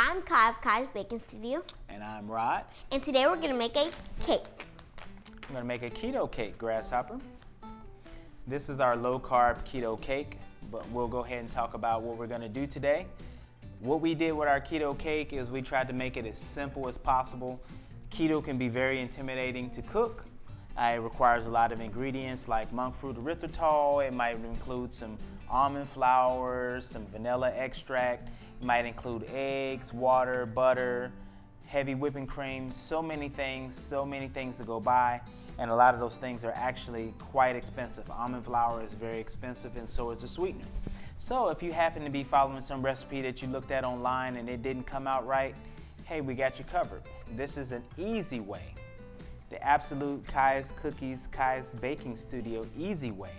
I'm Kai of Kai's Baking Studio. And I'm Rod. And today we're going to make a cake. I'm going to make a keto cake, Grasshopper. This is our low-carb keto cake, but we'll go ahead and talk about what we're going to do today. What we did with our keto cake is we tried to make it as simple as possible. Keto can be very intimidating to cook. It requires a lot of ingredients like monk fruit erythritol. It might include some almond flour, some vanilla extract. It might include eggs, water, butter, heavy whipping cream, so many things to go by. And a lot of those things are actually quite expensive. Almond flour is very expensive, and so is the sweetener. So if you happen to be following some recipe that you looked at online and it didn't come out right, hey, we got you covered. This is an easy way, the absolute Kai's Cookies, Kai's Baking Studio easy way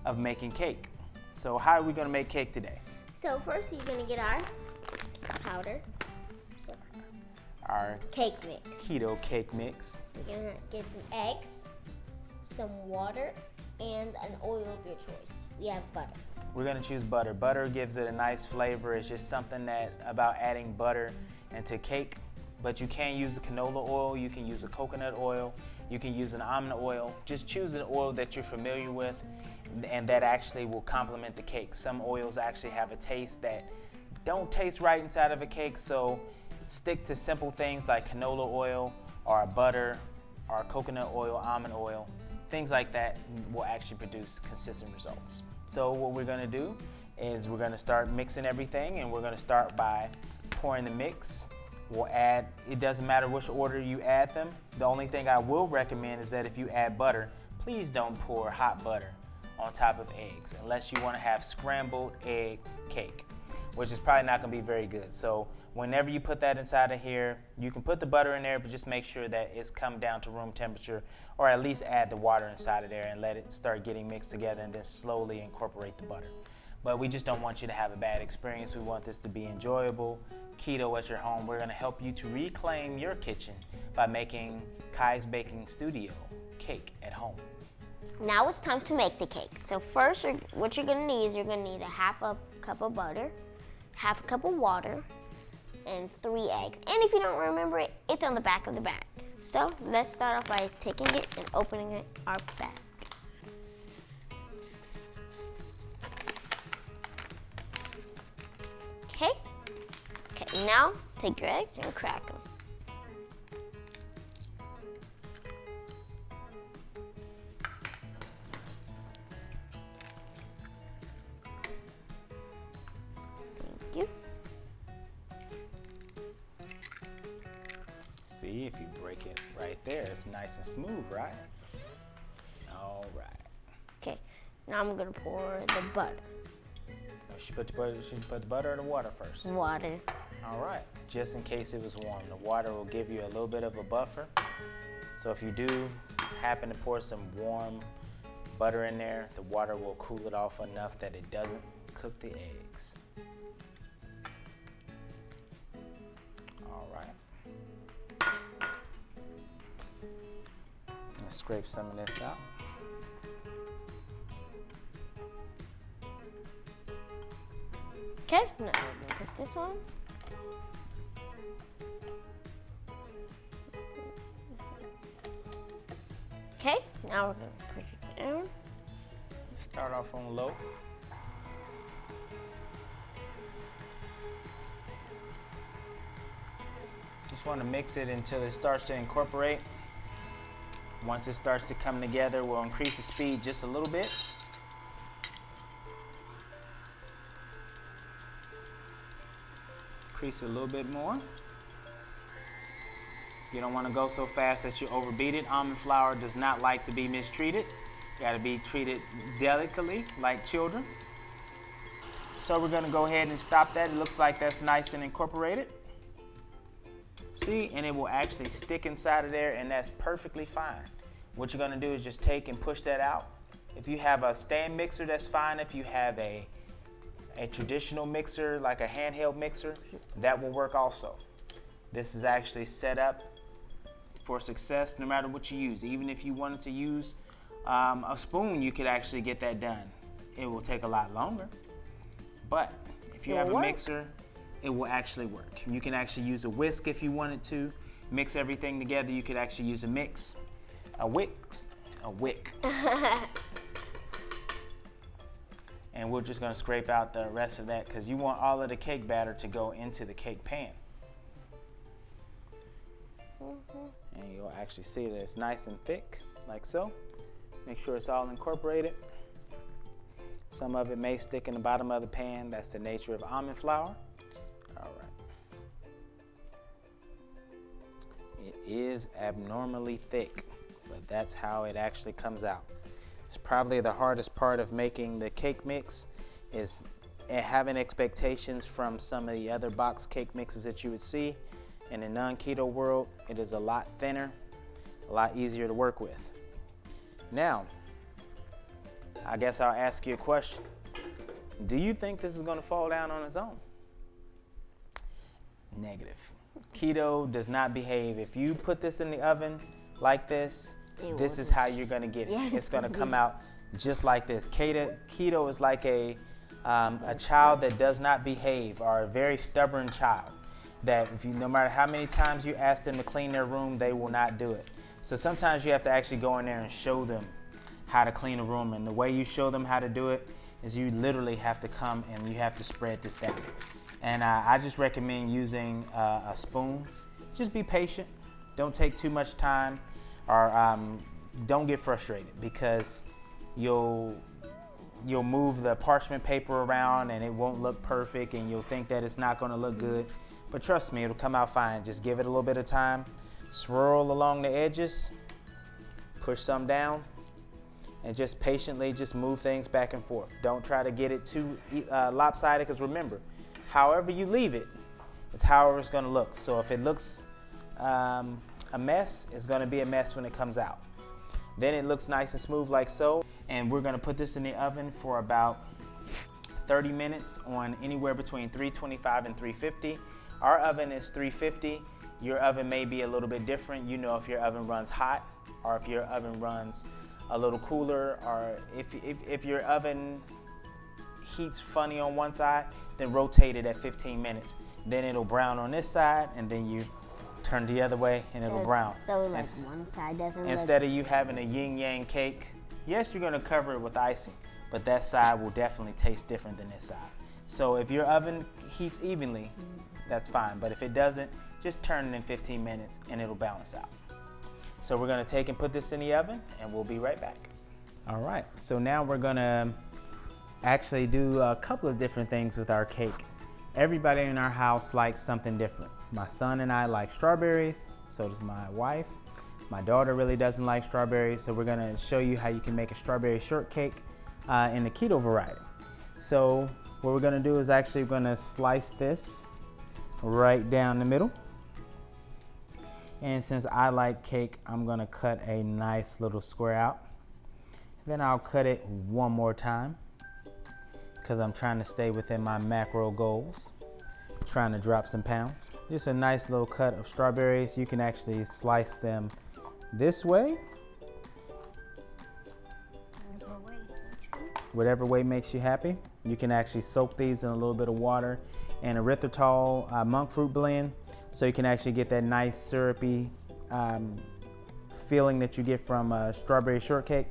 of making cake. So how are we gonna make cake today? So first you're gonna get our powder. Our cake mix. Keto cake mix. We're gonna get some eggs, some water, and an oil of your choice. We have butter. We're gonna choose butter. Butter gives it a nice flavor. It's just something that about adding butter into cake. But you can use a canola oil, you can use a coconut oil, you can use an almond oil. Just choose an oil that you're familiar with and that actually will complement the cake. Some oils actually have a taste that don't taste right inside of a cake, so stick to simple things like canola oil or butter or coconut oil, almond oil. Things like that will actually produce consistent results. So what we're gonna do is we're gonna start mixing everything, and we're gonna start by pouring the mix. We'll add, it doesn't matter which order you add them. The only thing I will recommend is that if you add butter, please don't pour hot butter on top of eggs unless you wanna have scrambled egg cake, which is probably not gonna be very good. So whenever you put that inside of here, you can put the butter in there, but just make sure that it's come down to room temperature, or at least add the water inside of there and let it start getting mixed together, and then slowly incorporate the butter. But we just don't want you to have a bad experience. We want this to be enjoyable. Keto at your home. We're gonna help you to reclaim your kitchen by making Kai's Baking Studio cake at home. Now it's time to make the cake. So first, what you're gonna need is you're gonna need a half a cup of butter, half a cup of water, and 3 eggs. And if you don't remember it, it's on the back of the bag. So let's start off by taking it and opening it our bag. Okay. Okay, now take your eggs and crack them. Thank you. See, if you break it right there, it's nice and smooth, right? All right. Okay, now I'm gonna pour the butter. She put the butter or the water first? Water. All right, just in case it was warm. The water will give you a little bit of a buffer. So if you do happen to pour some warm butter in there, the water will cool it off enough that it doesn't cook the eggs. All right. Let's scrape some of this out. Okay, now we're gonna put this on. Okay, now we're gonna push it down. Start off on low. Just want to mix it until it starts to incorporate. Once it starts to come together, we'll increase the speed just a little bit. Increase it a little bit more. You don't want to go so fast that you overbeat it. Almond flour does not like to be mistreated. You got to be treated delicately, like children. So we're going to go ahead and stop that. It looks like that's nice and incorporated. See, and it will actually stick inside of there, and that's perfectly fine. What you're going to do is just take and push that out. If you have a stand mixer, that's fine. If you have a traditional mixer, like a handheld mixer, that will work also. This is actually set up for success no matter what you use. Even if you wanted to use a spoon, you could actually get that done. It will take a lot longer, but if you have a mixer, it will actually work. You can actually use a whisk if you wanted to. Mix everything together. You could actually use a wick. And we're just gonna scrape out the rest of that because you want all of the cake batter to go into the cake pan. And you'll actually see that it's nice and thick, like so. Make sure it's all incorporated. Some of it may stick in the bottom of the pan. That's the nature of almond flour. All right. It is abnormally thick, but that's how it actually comes out. It's probably the hardest part of making the cake mix is having expectations from some of the other box cake mixes that you would see. In the non-keto world, it is a lot thinner, a lot easier to work with. Now, I guess I'll ask you a question. Do you think this is going to fall down on its own? Negative. Keto does not behave. If you put this in the oven like this, this is how you're going to get it. Yeah. It's going to come out just like this. Keto is like a child that does not behave, or a very stubborn child that if you, no matter how many times you ask them to clean their room, they will not do it. So sometimes you have to actually go in there and show them how to clean a room, and the way you show them how to do it is you literally have to come and you have to spread this down. And I just recommend using a spoon. Just be patient. Don't take too much time, or don't get frustrated, because you'll move the parchment paper around and it won't look perfect, and you'll think that it's not going to look good. But trust me, it'll come out fine. Just give it a little bit of time. Swirl along the edges, push some down, and just patiently just move things back and forth. Don't try to get it too lopsided, because remember, however you leave it is however it's going to look. So if it looks a mess, it's going to be a mess when it comes out. Then it looks nice and smooth like so. And we're going to put this in the oven for about 30 minutes on anywhere between 325 and 350. Our oven is 350. Your oven may be a little bit different. You know if your oven runs hot or if your oven runs a little cooler, or if your oven heats funny on one side, then rotate it at 15 minutes. Then it'll brown on this side, and then you turn the other way and it'll brown. So like one side doesn't Instead of you having a yin-yang cake, yes, you're gonna cover it with icing, but that side will definitely taste different than this side. So if your oven heats evenly, that's fine. But if it doesn't, just turn it in 15 minutes and it'll balance out. So we're gonna take and put this in the oven, and we'll be right back. All right, so now we're gonna actually do a couple of different things with our cake. Everybody in our house likes something different. My son and I like strawberries, so does my wife. My daughter really doesn't like strawberries, so we're gonna show you how you can make a strawberry shortcake in the keto variety. So what we're gonna do is actually we're gonna slice this right down the middle. And since I like cake, I'm gonna cut a nice little square out. Then I'll cut it one more time, because I'm trying to stay within my macro goals, trying to drop some pounds. Just a nice little cut of strawberries. You can actually slice them this way, whatever way makes you happy. You can actually soak these in a little bit of water and erythritol monk fruit blend, so you can actually get that nice syrupy feeling that you get from a strawberry shortcake.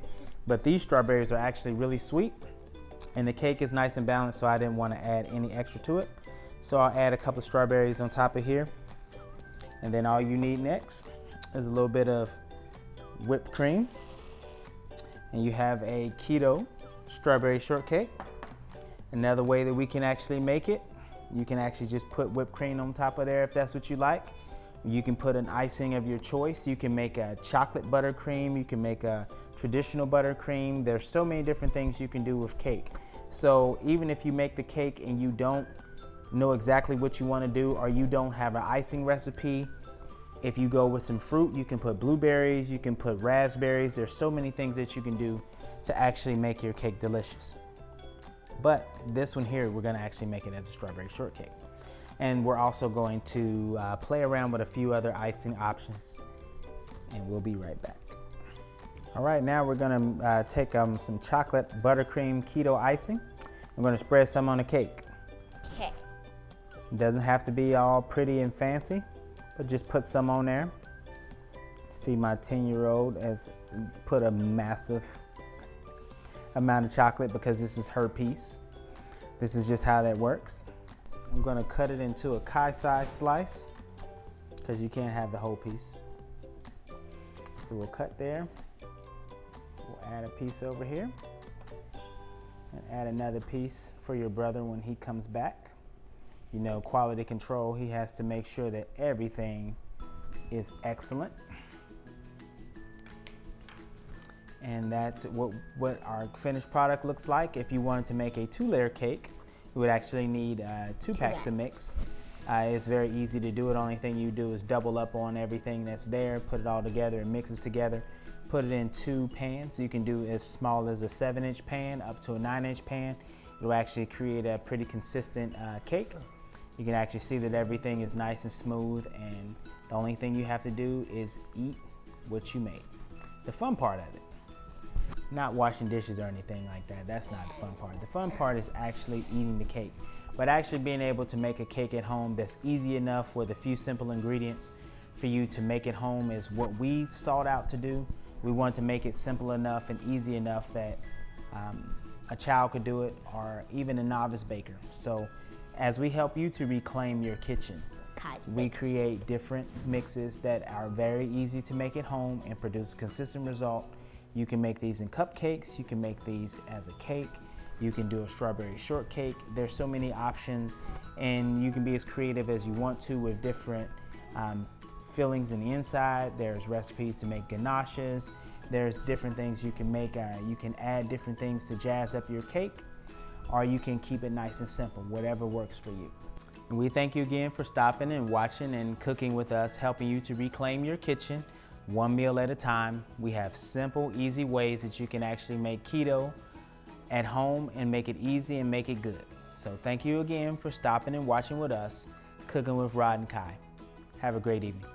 But these strawberries are actually really sweet, and the cake is nice and balanced, so I didn't want to add any extra to it. So I'll add a couple of strawberries on top of here. And then all you need next is a little bit of whipped cream. And you have a keto strawberry shortcake. Another way that we can actually make it, you can actually just put whipped cream on top of there if that's what you like. You can put an icing of your choice. You can make a chocolate buttercream. You can make a traditional buttercream. There's so many different things you can do with cake. So even if you make the cake and you don't know exactly what you want to do, or you don't have an icing recipe, if you go with some fruit, you can put blueberries, you can put raspberries. There's so many things that you can do to actually make your cake delicious. But this one here, we're going to actually make it as a strawberry shortcake. And we're also going to play around with a few other icing options, and we'll be right back. All right, now we're gonna take some chocolate buttercream keto icing. I'm gonna spread some on the cake. Okay. It doesn't have to be all pretty and fancy, but just put some on there. See, my 10-year-old has put a massive amount of chocolate because this is her piece. This is just how that works. I'm gonna cut it into a Kai-size slice because you can't have the whole piece. So we'll cut there. We'll add a piece over here and add another piece for your brother when he comes back. You know, quality control, he has to make sure that everything is excellent. And that's what our finished product looks like. If you wanted to make a 2-layer cake, you would actually need 2 packs of mix. It's very easy to do it. Only thing you do is double up on everything that's there, put it all together, it mixes together. Put it in 2 pans. You can do as small as a 7-inch pan up to a 9-inch pan. It'll actually create a pretty consistent cake. You can actually see that everything is nice and smooth, and the only thing you have to do is eat what you made. The fun part of it, not washing dishes or anything like that. That's not the fun part. The fun part is actually eating the cake. But actually being able to make a cake at home that's easy enough with a few simple ingredients for you to make it home is what we sought out to do. We want to make it simple enough and easy enough that a child could do it, or even a novice baker. So as we help you to reclaim your kitchen, we create different mixes that are very easy to make at home and produce a consistent result. You can make these in cupcakes, you can make these as a cake, you can do a strawberry shortcake. There's so many options, and you can be as creative as you want to with different fillings in the inside. There's recipes to make ganaches. There's different things you can make. You can add different things to jazz up your cake, or you can keep it nice and simple, whatever works for you. And we thank you again for stopping and watching and cooking with us, helping you to reclaim your kitchen one meal at a time. We have simple, easy ways that you can actually make keto at home and make it easy and make it good. So thank you again for stopping and watching with us, Cooking with Rod and Kai. Have a great evening.